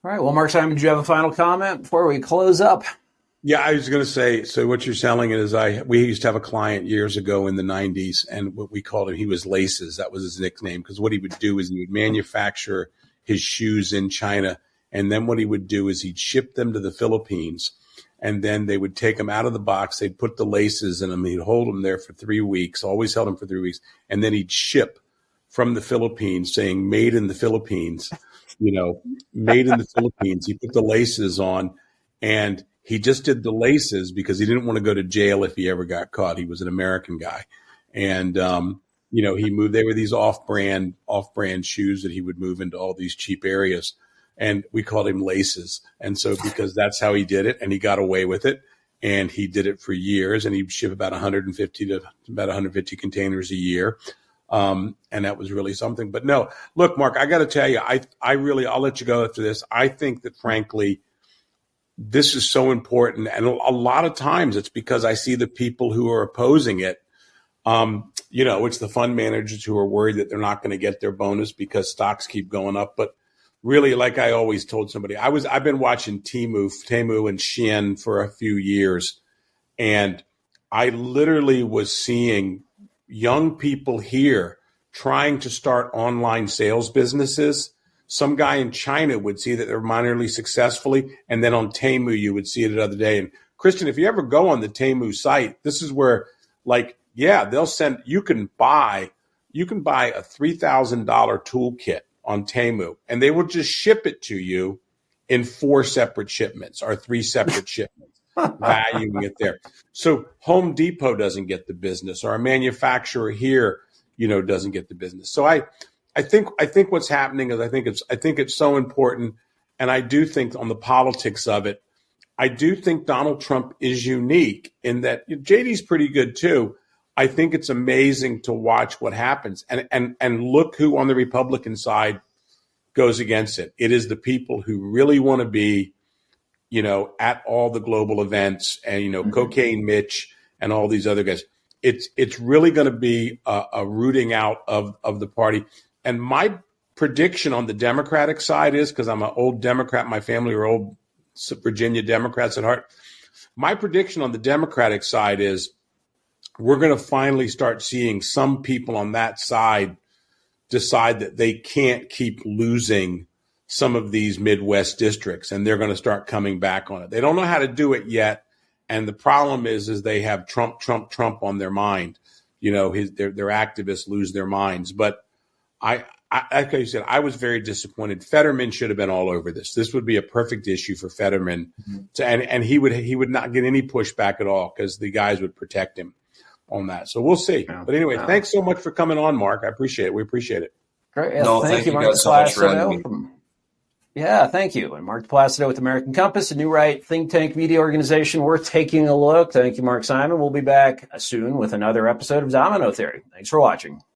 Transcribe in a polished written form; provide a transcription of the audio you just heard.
All right. Well, Mark Simon, do you have a final comment before we close up? Yeah, I was going to say, so what you're selling is we used to have a client years ago in the 90s, and what we called him, he was Laces. That was his nickname, because what he would do is he would manufacture his shoes in China, and then what he would do is he'd ship them to the Philippines, and then they would take them out of the box. They'd put the laces in them. He'd hold them there for 3 weeks, always held them for 3 weeks, and then he'd ship from the Philippines saying made in the Philippines, made in the Philippines. He put the laces on, and he just did the laces because he didn't want to go to jail if he ever got caught. He was an American guy. And, he moved, they were these off-brand shoes that he would move into all these cheap areas. And we called him Laces. And so because that's how he did it, and he got away with it, and he did it for years, and he'd ship about 150 containers a year. And that was really something. But no, look, Mark, I got to tell you, I'll let you go after this. I think that, frankly, this is so important. And a lot of times it's because I see the people who are opposing it. It's the fund managers who are worried that they're not going to get their bonus because stocks keep going up. But really, like I always told somebody, I've been watching Temu and Shein for a few years. And I literally was seeing young people here trying to start online sales businesses. Some guy in China would see that they're minorly successfully, and then on Temu, you would see it the other day. And Christian, if you ever go on the Temu site, this is where, they'll send. You can buy a $3,000 toolkit on Temu, and they will just ship it to you in 4 separate shipments or 3 separate shipments, valuing it there. So Home Depot doesn't get the business, or a manufacturer here, doesn't get the business. So I think what's happening is I think it's so important, and I do think on the politics of it, I do think Donald Trump is unique in that JD's pretty good too. I think it's amazing to watch what happens, and look who on the Republican side goes against it. It is the people who really want to be, at all the global events, and Cocaine Mitch and all these other guys. It's really going to be a rooting out of the party. And my prediction on the Democratic side is, because I'm an old Democrat, my family are old Virginia Democrats at heart. My prediction on the Democratic side is we're going to finally start seeing some people on that side decide that they can't keep losing some of these Midwest districts, and they're going to start coming back on it. They don't know how to do it yet. And the problem is they have Trump on their mind. Their activists lose their minds. But like you said, I was very disappointed. Fetterman should have been all over this. This would be a perfect issue for Fetterman, and he would not get any pushback at all because the guys would protect him on that. So we'll see. Yeah. But anyway, thanks so much for coming on, Mark. I appreciate it. We appreciate it. Great. Yeah, thank you, Mark DiPlacido. Yeah, thank you. And Mark DiPlacido with American Compass, a new right think tank media organization worth taking a look. Thank you, Mark Simon. We'll be back soon with another episode of Domino Theory. Thanks for watching.